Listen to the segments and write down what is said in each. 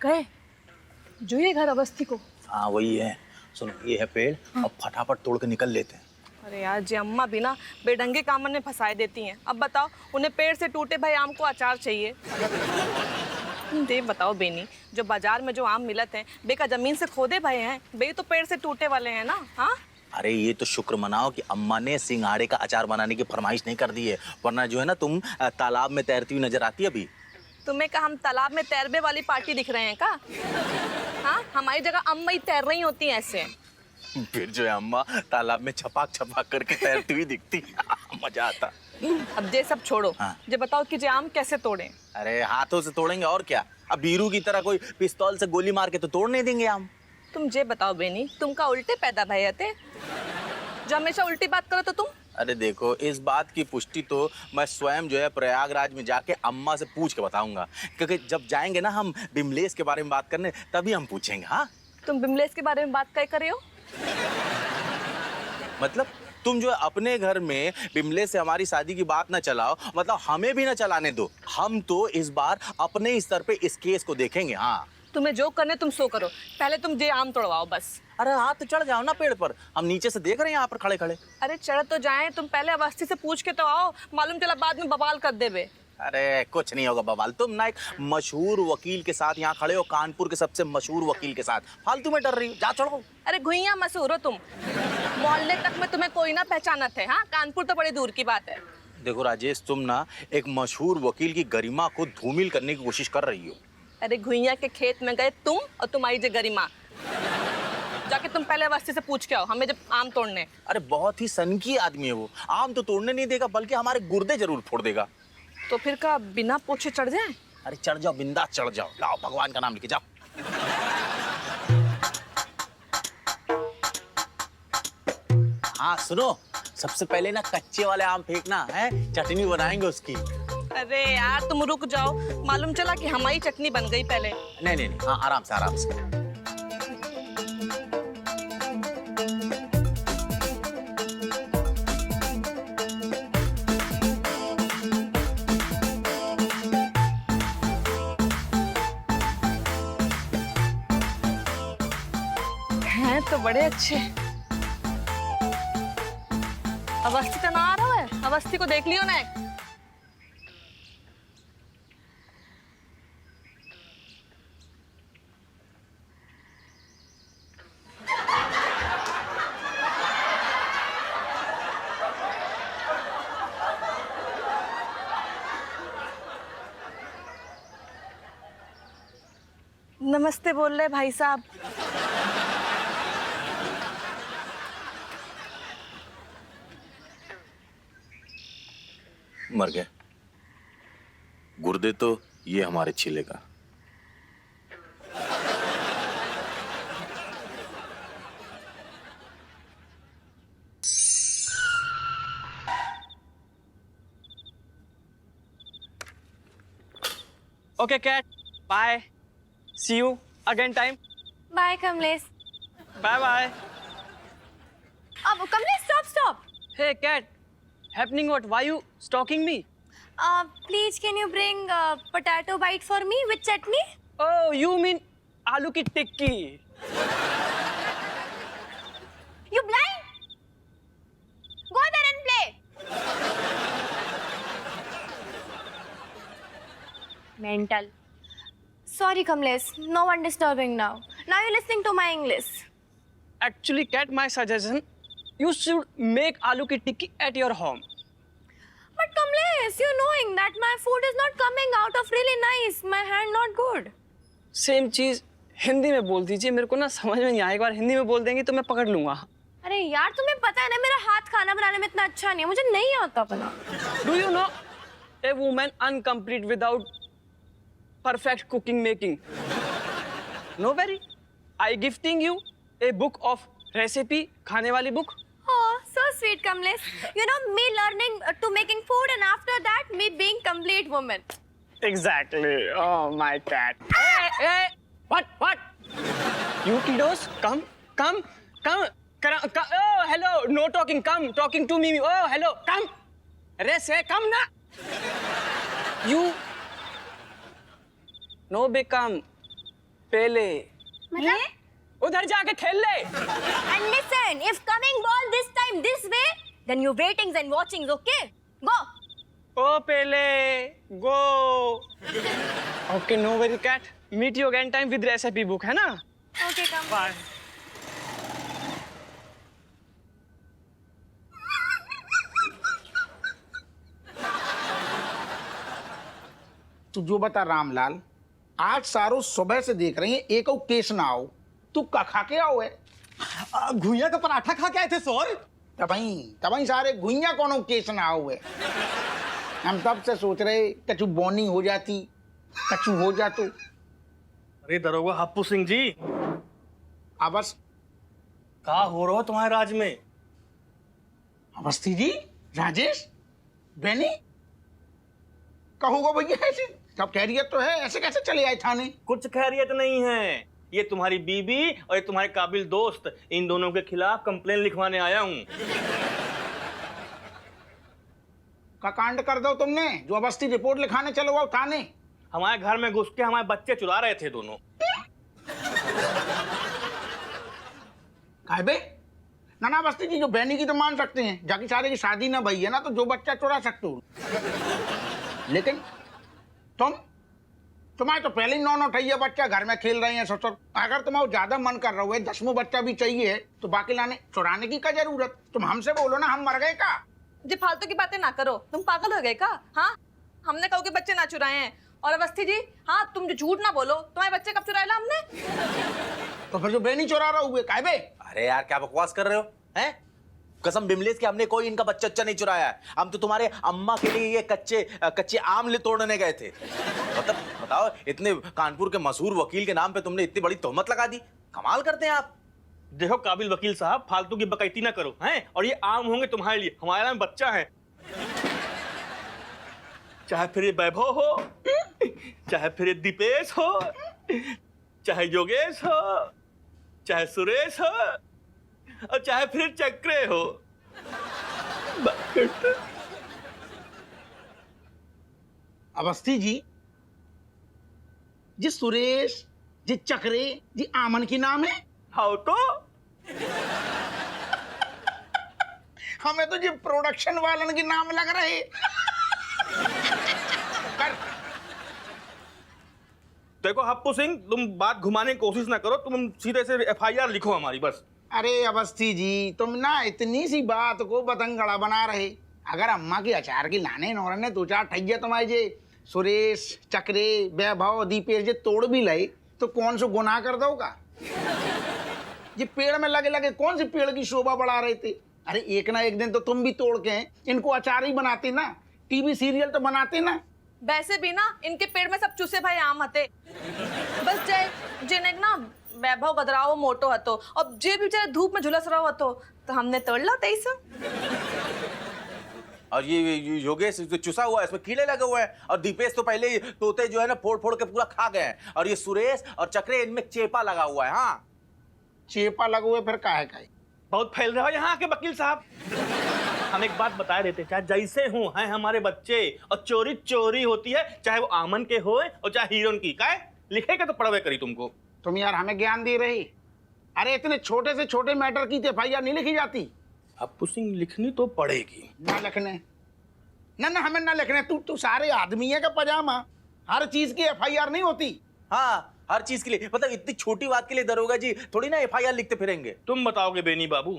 गए जो ये घर अवस्थी को। हाँ वही है। सुनो ये है पेड़। हाँ। अब फटाफट तोड़ के निकल लेते हैं। अरे यार जी अम्मा भी ना बेढंगे कामन में फंसाए देती हैं। अब बताओ उन्हें पेड़ से टूटे भाई आम को अचार चाहिए। दे बताओ बेनी, जो बाजार में जो आम मिलते हैं बेका जमीन से खोदे भए हैं, बे तो पेड़ से टूटे वाले हैं ना। हाँ अरे ये तो शुक्र मनाओ कि अम्मा ने सिंघाड़े का अचार बनाने की फरमाइश नहीं कर दी है, वरना जो है ना तुम तालाब में तैरती हुई नजर आती अभी। तुम्हें क्या हम तालाब में तैरने वाली पार्टी दिख रहे हैं का? हाँ हमारी जगह अम्मा ही तैर रही होती हैं ऐसे। फिर जो है अम्मा तालाब में छपाक छपाक करके तैरती हुई दिखती। मजा आता। अब ये सब छोड़ो। हाँ। ये बताओ कि ये आम कैसे तोड़े? अरे हाथों से तोड़ेंगे और क्या। अब बीरू की तरह कोई पिस्तौल से गोली मार के तो तोड़ नहीं देंगे आम। तुम ये बताओ बेनी, तुम का उल्टे पैदा भये थे जो हमेशा उल्टी बात करो तो तुम। अरे देखो इस बात की पुष्टि तो मैं स्वयं जो है प्रयागराज में जाके अम्मा से पूछ के बताऊंगा, क्योंकि जब जाएंगे ना हम बिमलेश के बारे में बात करने तभी हम पूछेंगे। हाँ तुम बिमलेश के बारे में बात क्या कर रहे हो? मतलब तुम जो है अपने घर में बिमलेश से हमारी शादी की बात ना चलाओ, मतलब हमें भी ना चलाने दो। हम तो इस बार अपने ही स्तर पे इस केस को देखेंगे। हाँ तुम्हें जो करने तुम सो करो, पहले तुम ये आम तोड़वाओ बस। अरे हाँ तो चढ़ जाओ ना पेड़ पर, हम नीचे से देख रहे हैं यहाँ पर खड़े खड़े। अरे चढ़ तो जाएं, तुम पहले अवस्थी से पूछ के तो आओ, मालूम चला बाद में बवाल कर देबे। अरे कुछ नहीं होगा बवाल, तुम ना एक मशहूर वकील के साथ यहाँ खड़े हो, कानपुर के सबसे मशहूर वकील के साथ, फालतू में डर रही हो, जा चढ़ो। अरे घुइया मशहूर हो तुम, मोहल्ले तक में तुम्हें कोई ना पहचानत है। हाँ कानपुर तो बड़ी दूर की बात है। देखो राजेश तुम ना एक मशहूर वकील की गरिमा को धूमिल करने की कोशिश कर रही हो। अरे घुइया के खेत में गए तुम और तुम्हारी जो गरिमा, जाके तुम पहले अवस्थी से पूछ के आओ हमें जब आम तोड़ने। अरे बहुत ही सनकी आदमी है वो, आम तो तोड़ने नहीं देगा बल्कि हमारे गुर्दे जरूर फोड़ देगा। तो फिर का बिना पूछे चढ़ जाए? अरे चढ़ जाओ बिंदास चढ़ जाओ, लाओ भगवान का नाम लेके जाओ। हाँ सुनो, सबसे पहले ना कच्चे वाले आम फेंकना है, चटनी बनाएंगे उसकी। अरे यार तुम रुक जाओ, मालूम चला कि हमारी चटनी बन गई पहले। नहीं नहीं नहीं, हाँ आराम से आराम से। हैं तो बड़े अच्छे। अवस्थी तो ना आ रहा है, अवस्थी को देख लियो ना। नमस्ते बोल रहे भाई साहब। मर गए गुर्दे तो ये हमारे छिलेगा। Okay, cat. Bye. See you again time. Bye, Kamlesh. Bye bye. Kamlesh, stop. Hey, cat. Happening what? Why you stalking me? Please, can you bring potato bite for me with chutney? Oh, you mean aloo ki tikki? You blind? Go there and play. Mental. Sorry, Kamlesh. No one disturbing now. Now you're listening to my English. Actually, cat, my suggestion, you should make aloo ki tikki at your home. But Kamlesh, you're knowing that my food is not coming out of really nice. My hand not good. Same चीज हिंदी में बोल दीजिए, मेरे को ना समझ में नहीं आया। एक बार हिंदी में बोल देंगे तो मैं पकड़ लूंगा। अरे यार तुम्हें पता है ना मेरा हाथ खाना बनाने में इतना अच्छा नहीं है, मुझे नहीं आता बना। Do you know a woman incomplete without perfect cooking making? No very. I gifting you a book of recipe, खाने वाली book. Oh, so sweet, Kamlesh. You know, me learning to making food and after that, me being complete woman. Exactly. Oh, my cat. Hey! What? You kiddos, come. Oh, hello. No talking. Come, talking to me. Oh, hello. Come. Rest, come na. You. No become पेले मतलब उधर जाके खेल ले। and listen, if coming ball this time this way, then you waitings and watchings, okay? Go. ओ पेले go. Okay no very cat, meet you again time with recipe book, है ना? Okay, come. Bye. तू जो बता रामलाल, आज सारो सुबह से देख रही है एक केस ना आओ, तू का खा के आओ है? घुइया का पराठा खा के आए थे सर। तभी सारे घुइया कौन केस ना आओ है? हम तब से सोच रहे कछु बोनी हो जाती, कछु हो जातो। अरे दरोगा हप्पू सिंह जी, अबस का हो रहा तुम्हारे राज में? अवस्थी जी, राजेश, बेनी, कहोगे भैया ऐसे सब खैरियत तो है, ऐसे कैसे चले आए थाने? कुछ खैरियत नहीं है। ये तुम्हारी बीबी और ये तुम्हारे काबिल दोस्त, इन दोनों के खिलाफ कंप्लेन लिखवाने आया हूँ। का कांड कर दो तुमने जो अवस्थी रिपोर्ट लिखाने चलो आओ थाने? हमारे घर में घुस के हमारे बच्चे चुरा रहे थे दोनों। काहे बे? ना अवस्थी जी, जो बहनी की तो मान सकते हैं, जाके सारे की शादी ना भई है ना, तो जो बच्चा चुरा सकते हो। लेकिन तुम्हारे तो पहले ही 9-9 बच्चा घर में खेल रहे हैं ससुर। अगर तुम्हारा ज्यादा मन कर रहा है, 10वां बच्चा भी चाहिए, तो बाकी लाने चुराने की क्या जरूरत? तुम हमसे बोलो ना, हम मर गए का? जी फालतू की बातें ना करो, तुम पागल हो गए का? हाँ, हमने कहो कि बच्चे ना चुराए हैं। और अवस्थी जी, हाँ तुम जो झूठ ना बोलो, तुम्हारे बच्चे कब चुराए ला हमने? तो फिर जो बेनी चुरा रहा हुए काहे बे? अरे यार क्या बकवास कर रहे हो हैं? कसम बिमलेश के हमने कोई इनका बच्चा नहीं चुराया है। हम तो तुम्हारे अम्मा के लिए ये कच्चे आम ले तोड़ने गए थे। मतलब बताओ, इतने कानपुर के मशहूर वकील के नाम पे तुमने इतनी बड़ी तोहमत लगा दी। कमाल करते हैं आप। देखो काबिल वकील साहब, फालतू की बकैती ना करो, हैं? और ये आम होंगे तुम्हारे लिए, हमारे नाम बच्चा है। चाहे फिर ये वैभव हो, चाहे फिर ये दीपेश हो, चाहे योगेश हो, चाहे सुरेश हो, और चाहे फिर चक्रे हो। अवस्थी जी, जी सुरेश, जी चक्रे, जी आमन की नाम है? हाउ तो हमें तो जी प्रोडक्शन वालन के नाम लग रहे। कर देखो हप्पू सिंह, तुम बात घुमाने की कोशिश ना करो, तुम सीधे से FIR लिखो हमारी बस। अरे अवस्थी जी, तुम ना इतनी सी बात को बतंगड़ा बना रहे। अगर अम्मा की अचार की लाने नौरन ने 2-4 ठैया तुम्हारे जे सुरेश, चक्रे, वैभव, दीपेश जे तोड़ भी लाए, तो कौन सो गुनाह कर दोगा? ये पेड़ में लगे लगे कौन से पेड़ की शोभा बढ़ा रहे थे? अरे एक ना एक दिन तो तुम भी तोड़ के इनको अचार ही बनाते ना, टीवी सीरियल तो बनाते ना। वैसे भी ना इनके पेड़ में सब चूसे भाई आम हते। बस जिन्हें ना वैभव गदराओ मोटो हतो, और जे भी बेचारे धूप में झुलस रहो हतो, तो हमने तोड़ ला तेईस। और ये योगेश जो चुसा हुआ है, इसमें कीड़े लगे हुए हैं। और दीपेश तो पहले ही तोते जो है ना फोड़ फोड़ के पूरा खा गए हैं। और ये सुरेश और चक्रे, इनमें चेपा लगा हुआ है। हाँ, चेपा लगे हुए फिर काहे काहे? बहुत फैल रहा है यहाँ के वकील साहब। हम एक बात बताए देते, चाहे जैसे हूँ हैं हमारे बच्चे, और चोरी चोरी होती है, चाहे वो आमन के होए और चाहे हीरोइन की। काहे लिखेगा तो पढ़वे करी तुमको। तुम यार हमें ज्ञान दे रही। अरे इतने छोटे से छोटे मैटर की FIR नहीं लिखी जाती? हप्पू सिंह लिखनी तो पड़ेगी। ना लिखने ना हमें ना लिखने। तू सारे आदमी है का पजामा, हर चीज की FIR नहीं होती। हाँ, हर चीज के लिए। मतलब इतनी छोटी बात के लिए दरोगा जी थोड़ी ना FIR लिखते फिरेंगे। तुम बताओगे बेनी बाबू,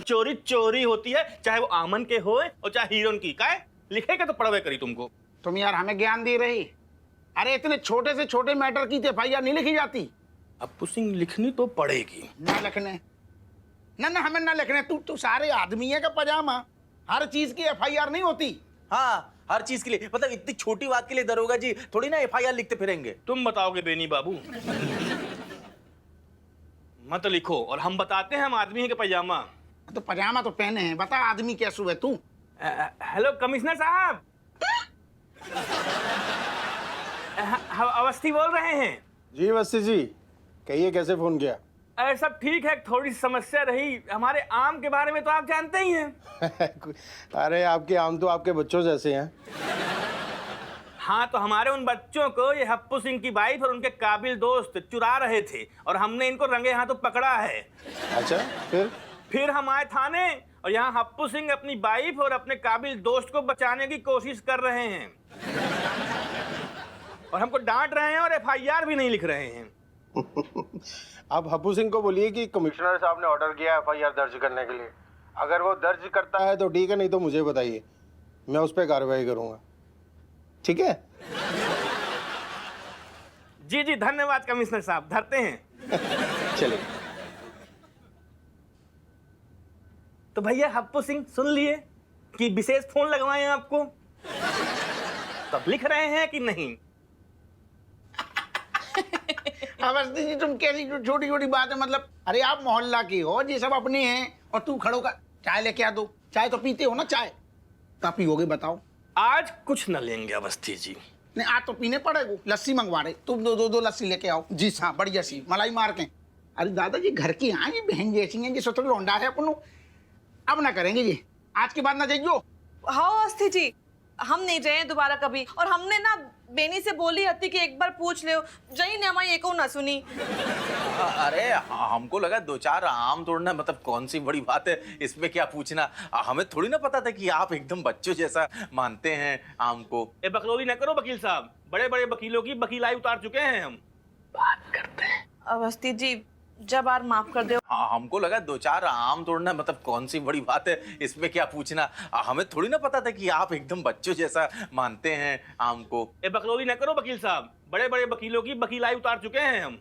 चोरी चोरी होती है, चाहे वो आमन के होए और चाहे हीरोइन की। काहे लिखेगा तो पढ़वे करी तुमको। तुम यार हमें ज्ञान दे रही। अरे इतने छोटे से छोटे मैटर की FIR नहीं लिखी जाती? हप्पू सिंह लिखनी तो पड़ेगी। ना लिखने ना हमें ना लिखने। तू सारे आदमी है का पजामा, हर चीज की FIR नहीं होती। हाँ, हर चीज के लिए। मतलब इतनी छोटी बात के लिए दरोगा जी थोड़ी ना FIR लिखते फिरेंगे। तुम बताओगे बेनी बाबू। मत लिखो, और हम बताते हैं हम आदमी हैं के पजामा। तो पजामा तो पहने हैं, बता आदमी कैसे हुए तू? हेलो कमिश्नर साहब, अवस्थी बोल रहे हैं। जी वस्ती जी, कहिए कैसे फोन किया? अरे सब ठीक है, थोड़ी समस्या रही। हमारे आम के बारे में तो आप जानते ही हैं। अरे आपके आम तो आपके बच्चों जैसे हैं। हाँ, तो हमारे उन बच्चों को ये हप्पू सिंह की वाइफ और उनके काबिल दोस्त चुरा रहे थे और हमने इनको रंगे हाथों पकड़ा है। अच्छा, फिर हम आए थाने और यहाँ हप्पू सिंह अपनी वाइफ और अपने काबिल दोस्त को बचाने की कोशिश कर रहे हैं और हमको डांट रहे हैं और FIR भी नहीं लिख रहे हैं। आप हप्पू सिंह को बोलिए कि कमिश्नर साहब ने ऑर्डर किया FIR दर्ज करने के लिए। अगर वो दर्ज करता है तो ठीक है, नहीं तो मुझे बताइए, मैं उस पर कार्रवाई करूंगा। ठीक है? जी जी, धन्यवाद कमिश्नर साहब, धरते हैं। चलिए। तो भैया हप्पू सिंह सुन लिए कि विशेष फोन लगवाएं आपको, तब लिख रहे हैं कि नहीं? अवस्थी जी तुम कैसी छोटी छोटी बात है, मतलब अरे आप मोहल्ला की हो, ये सब अपने हैं और तू खड़ो का चाय लेके आ दो। चाय तो पीते हो ना, चाय कहाँ पियोगे बताओ? आज कुछ न लेंगे अवस्थी जी। नहीं आज तो पीने पड़ेगा। लस्सी मंगवा रहे, तुम दो लस्सी लेके आओ। जी हाँ, बढ़िया सी मलाई मार के। अरे दादाजी घर की हाँ ये बहन जैसी हैं, ये सोचो लौंडा है अपन। अब ना करेंगे जी, आज के बाद ना जाइयो। हाँ अस्थि जी, हम नहीं जाए दोबारा कभी। और हमने ना बेनी से बोली हती कि एक बार पूछ ले, जही ने हमारी एको ना सुनी। अरे हमको लगा 2-4 आम तोड़ना मतलब कौन सी बड़ी बात है, इसमें क्या पूछना। हमें थोड़ी ना पता था कि आप एकदम बच्चों जैसा मानते हैं आम को। ए बकलोली न करो वकील साहब, बड़े बड़े वकीलों की वकीलाई उतार चुके हैं हम। बात करते हैं। अवस्थी जी जब बार माफ कर दो। हाँ, हमको लगा 2-4 आम तोड़ना मतलब कौन सी बड़ी बात है, इसमें क्या पूछना। हमें थोड़ी ना पता था कि आप एकदम बच्चों जैसा मानते हैं आम को। ए बकलोली न करो वकील साहब, बड़े बड़े वकीलों की वकीलाई उतार चुके हैं हम।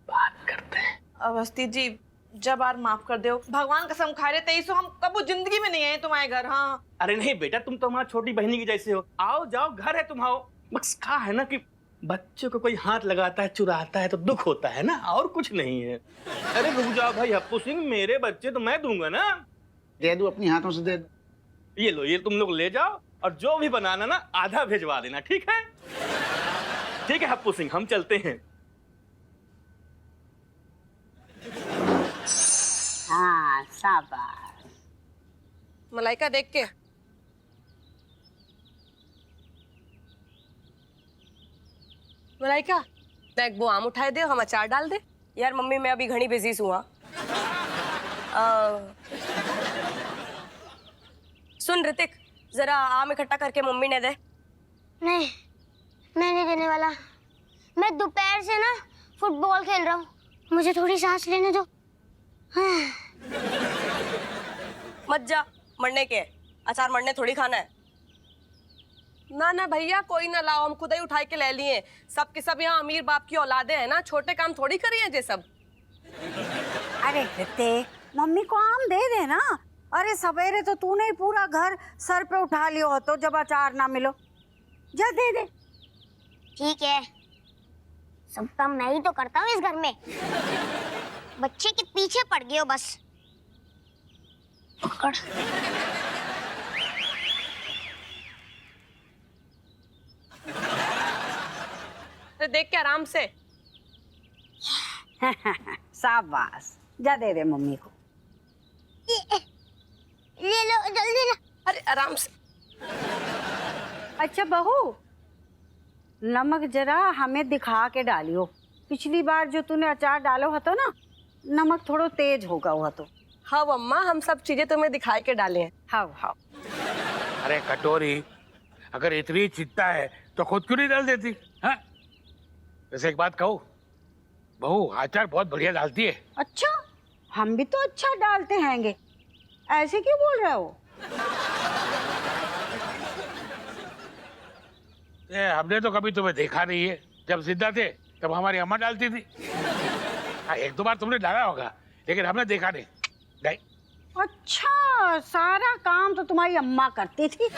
बात करते हैं। अवस्थी जी जब बार माफ कर दो, भगवान कसम खा रहे थे, हम कबू जिंदगी में नहीं आए तुम्हारे घर। हाँ अरे नहीं बेटा, तुम तो हमारी छोटी बहनी की जैसे हो। आओ जाओ, घर है तुम आओ। बस कहा है ना कि बच्चों को कोई हाथ लगाता है, चुराता है तो दुख होता है ना, और कुछ नहीं है। अरे रुक जाओ भाई हप्पू सिंह, मेरे बच्चे तो मैं दूंगा ना। दे दो अपनी हाथों से, दे दो। ये लो, ये तुम लोग ले जाओ और जो भी बनाना ना आधा भिजवा देना, ठीक है? ठीक है हप्पू सिंह, हम चलते हैं। हाँ शाबाश। मलाइका देख के मलाइका देख, वो आम उठाए दे, हम अचार डाल दे। यार मम्मी मैं अभी घनी बिजी हूँ। सुन ऋतिक, जरा आम इकट्ठा करके मम्मी ने दे। नहीं, मैं नहीं देने वाला। मैं दोपहर से ना फुटबॉल खेल रहा हूँ, मुझे थोड़ी सांस लेने दो। मत जा, मरने के अचार मरने थोड़ी खाना है। ना ना भैया, कोई ना लाओ, हम खुद ही उठा के ले लिए। सब के सब यहाँ अमीर बाप की औलादे हैं ना, छोटे काम थोड़ी करिए जे सब। अरे ऋतिक, मम्मी को आम दे दे ना। अरे सवेरे तो तूने ही पूरा घर सर पे उठा लियो हो, तो जब अचार ना मिलो जा दे दे। ठीक है, सब काम मैं ही तो करता हूँ इस घर में। बच्चे के पीछे पड़ गए हो बस। पकड़। अरे देख के आराम से। शाबाश, जा दे दे मम्मी को। ले लो जल्दी ला। अरे आराम से। अच्छा बहू, नमक जरा हमें दिखा के डालियो। पिछली बार जो तूने अचार डालो हो तो ना, नमक थोड़ा तेज होगा हुआ तो। हाँ अम्मा, हम सब चीजें तुम्हें दिखाई के डाले हैं। हाँ हाँ। अरे कटोरी, अगर इतनी चिंता है तो खुद क्यों नहीं डाल देती? हाँ, वैसे एक बात कहूँ, बहू अचार बहुत बढ़िया डालती है। अच्छा, हम भी तो अच्छा डालते हैंगे, ऐसे क्यों बोल रहे हो? हमने तो कभी तुम्हें देखा नहीं है। जब जिंदा थे तब हमारी अम्मा डालती थी। हाँ, 1-2 बार तुमने डाला होगा, लेकिन हमने देखा नहीं। नहीं। अच्छा, सारा काम तो तुम्हारी अम्मा करती थी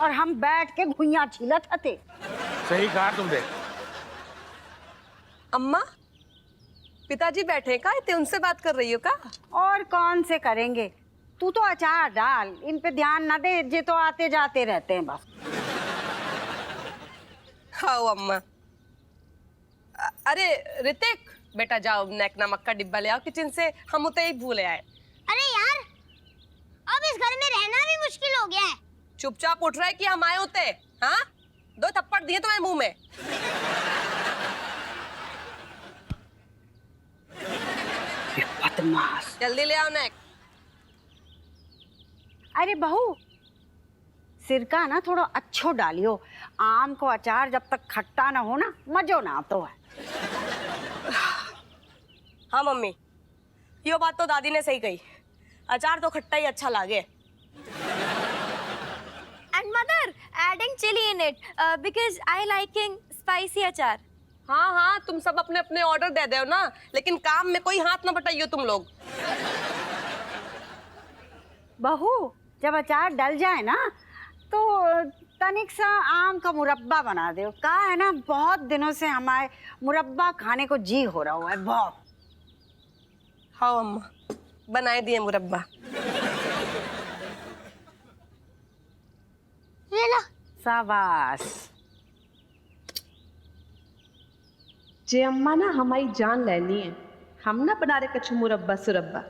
और हम बैठ के घुइयां छीलत थे। सही कहा तुमने। अम्मा, पिताजी बैठे का थे, उनसे बात कर रही हो का? और कौन से करेंगे, तू तो अचार डाल, इन पे ध्यान ना दे, ये तो आते जाते रहते हैं बस। हाँ अम्मा। अरे ऋतिक बेटा, जाओ नेक नमक का डिब्बा ले आओ किचन से, हम उते ही भूले आए। अरे यार, अब इस घर में रहना भी मुश्किल हो गया है। चुपचाप उठ रहा है कि हम आए होते। हाँ मार दिए तुम्हारे मुंह में। बदमाश। जल्दी ले आओ नेक। अरे बहू, सिरका ना थोड़ा अच्छो डालियो। आम को अचार जब तक खट्टा ना हो ना मजो ना आतो है। हाँ मम्मी, यो बात तो दादी ने सही कही। अचार तो खट्टा ही अच्छा लागे। And mother, adding chili in it because I liking spicy achar. हाँ हाँ, तुम सब अपने अपने ऑर्डर दे दो ना, लेकिन काम में कोई हाथ ना बटाइयो तुम लोग। बहू, जब अचार डल जाए ना तो तनिक सा आम का मुरब्बा बना दो। कहा है ना, बहुत दिनों से हमारे मुरब्बा खाने को जी हो रहा है बहुत। हाँ अम्मा, बनाए दिए मुरब्बा। ये लो। शाबाश। जे अम्मा ना हमारी जान लेनी है, हम ना बना रहे कछु मुरब्बा सुरब्बा।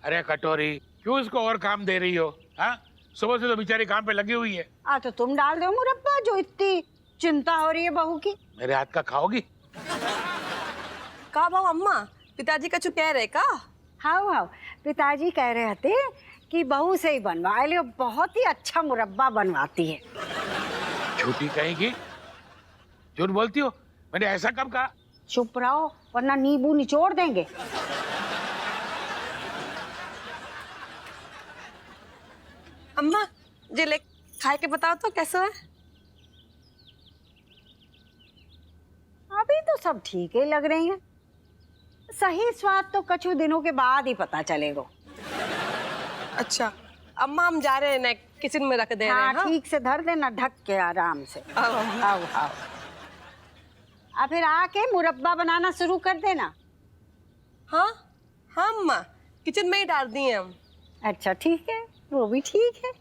अरे कटोरी, क्यों इसको और काम दे रही हो? हाँ, सुबह से तो बेचारी काम पे लगी हुई है। तो तुम डाल दो मुरब्बा, जो इतनी चिंता हो रही है बहू की। मेरे हाथ का खाओगी? का भाव अम्मा, पिताजी कछु कह रहे का? हाँ हाँ, पिताजी कह रहे थे कि बहू से ही बनवा लियो, बहुत ही अच्छा मुरब्बा बनवाती है। झूठी कहेगी, झूठ बोलती हो। मैंने ऐसा कब कहा? चुप रहो वरना नींबू निचोड़ देंगे। अम्मा, जे ले खाए के बताओ तो कैसा है? अभी तो सब ठीक ही लग रही हैं। सही स्वाद तो कुछ दिनों के बाद ही पता चलेगा। अच्छा अम्मा, हम जा रहे हैं ना, किचन में रख दे रहे हैं। हाँ, ठीक से धर देना, ढक के आराम से। आओ अम्मा। आओ आओ। अब फिर आके मुरब्बा बनाना शुरू कर देना। हाँ हाँ अम्मा, किचन में ही डाल दिए हम। अच्छा ठीक है, वो भी ठीक है।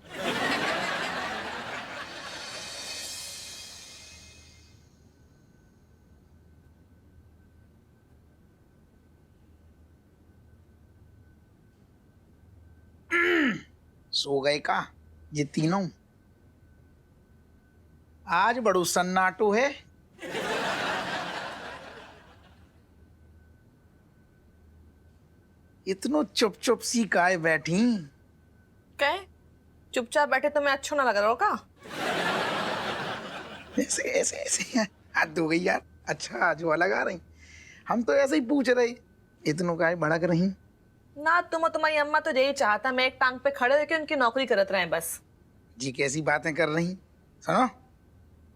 सो गए का ये तीनों? आज बड़ू सन्नाटो है। इतनो चुप चुप सी काय बैठी? कहे चुपचाप बैठे तो मैं अच्छा ना लग रहा हो का? ऐसे ऐसे ऐसे हद हो गई यार। अच्छा जो अलग आ रही, हम तो ऐसे ही पूछ रहे, इतनो काय भड़क रही? ना तुम्हारी अम्मा तो यही चाहता मैं एक टांग पे खड़े होकर उनकी नौकरी करत रहे बस। जी कैसी बातें कर रही? सुनो,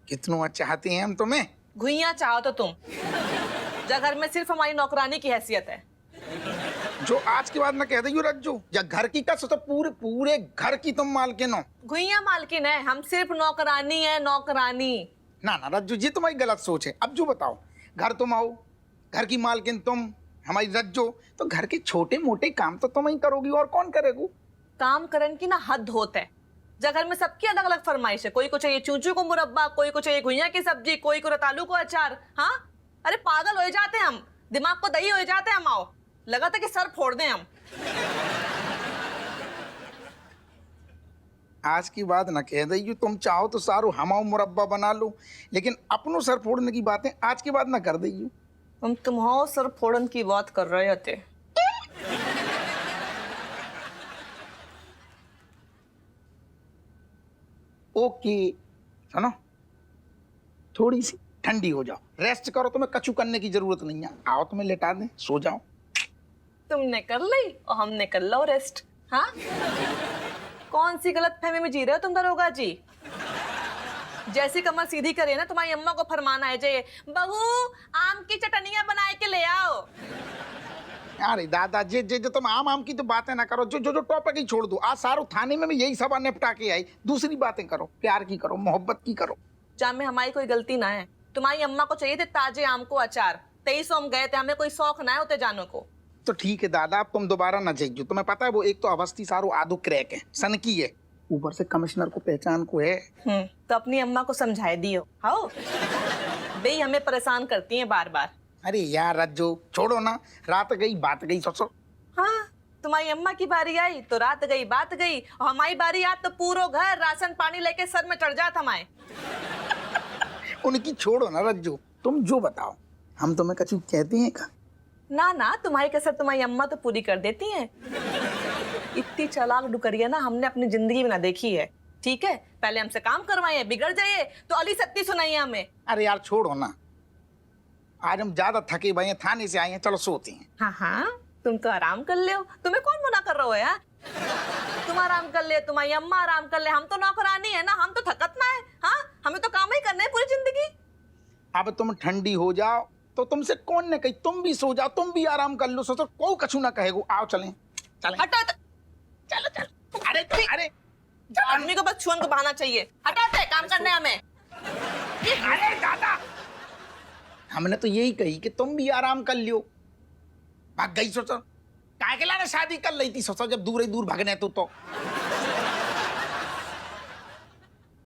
कितनो चाहते हैं हम तुम्हें। घुइयां चाहो तो तुम, जब घर में सिर्फ हमारी नौकरानी की हैसियत है। जो आज के बाद ना कह दो रज्जो, या घर की का तो पूरे पूरे घर की तुम मालकिन हो। घुइयां मालकिन है, हम सिर्फ नौकरानी है, नौकरानी। ना ना रज्जू जी, तुम्हारी गलत सोच है। अब जो बताओ, घर तुम आओ, घर की मालकिन तुम, हमारी रज्जो, तो घर के छोटे मोटे काम तो तुम ही करोगी, और कौन करेगा? काम करन की ना हद होता है। जब घर में सबकी अलग अलग फरमाइश है, कोई को चाहिए चूचू को मुरब्बा, कोई को चाहिए घुइयां की सब्जी, कोई को रतालू को अचार। हाँ, अरे पागल हो जाते हैं हम, दिमाग को दही हो जाते हैं हम। आओ, लगा था कि सर फोड़ दें हम। आज की बात ना कह दई, तुम चाहो तो सारू हमाओ मुरब्बा बना लो, लेकिन अपनों सर फोड़ने की बातें आज के बाद ना कर दई। हम तुम्हारा सर फोड़न की बात कर रहे थे। ओके सुनो, थोड़ी सी ठंडी हो जाओ, रेस्ट करो, तुम्हें कछु करने की जरूरत नहीं है। आओ तुम्हें लेटा दें, सो जाओ। तुमने कर ली और हमने कर लो रेस्ट। हाँ, कौन सी गलत फहमी में जी रहे हो तुम दरोगा जी? जैसी कमर सीधी करे ना, तुम्हारी अम्मा को फरमाना है जे बहू आम की चटनियां बनाए के ले आओ। अरे दादा जे जे जो तुम आम आम की तो बातें ना करो, जो जो जो टॉपिक ही छोड़ दो। आज सारू थाने में भी यही सब निपटा के आई। दूसरी बातें करो, प्यार की करो, मोहब्बत की करो। जहाँ में हमारी कोई गलती ना है। तुम्हारी अम्मा को चाहिए थे ताजे आम को अचार, 23 हम गए थे, हमें कोई शौक ना है उते जाने को। तो ठीक है दादा, अब तुम दोबारा ना जाइयो। तुम्हें पता है वो एक तो अवस्थी सारू आदू क्रैक है, सनकी है, ऊपर से कमिश्नर को पहचान को है। तो अपनी अम्मा को समझाए दियो। हाँ, बे हमें परेशान करती हैं बार बार। अरे यार रज्जो छोड़ो ना, रात गई बात गई। सोचो हाँ, तुम्हारी अम्मा की बारी आई तो रात गई बात गई, और हमारी बारी आज तो पूरो घर राशन पानी लेके सर में चढ़ जात हमारे। उनकी छोड़ो ना रज्जू, तुम जो बताओ, हम तुम्हें कछु कहते हैं का? ना ना, तुम्हारी कसर तुम्हारी अम्मा तो पूरी कर देती हैं। इतनी चालाक डुकरिया ना हमने अपनी जिंदगी में ना देखी है। ठीक है, पहले हमसे काम करवाइए, बिगड़ जाइए तो अली सत्ती सुनाइए हमें। अरे यार छोड़ो ना, आज हम ज्यादा थके हुए हैं, थाने से आए हैं, चलो सोते हैं। हाँ हाँ, तुम तो आराम कर ले, तुम्हें कौन मना कर रहा हो यार? तुम आराम कर ले, तुम्हारी अम्मा आराम कर ले, हम तो नौकरानी है ना, हम तो थकत ना है। हाँ, हमें तो काम ही करने है पूरी जिंदगी। अब तुम ठंडी हो जाओ तो तुमसे कौन ने कही, तुम भी सो जाओ, तुम भी आराम कर लो, सोचो कोई कछु ना कहेगो। आओ चलें चलें। हटो चलो चलो। अरे अरे आदमी को बस छुअन को बहाना चाहिए। हटाते काम करने हमें। अरे दादा, हमने तो यही कही कि तुम भी आराम कर लियो। भाग गई, सोचो काहे के लाने शादी कर ली थी, सोचो जब दूर ही दूर भगने तो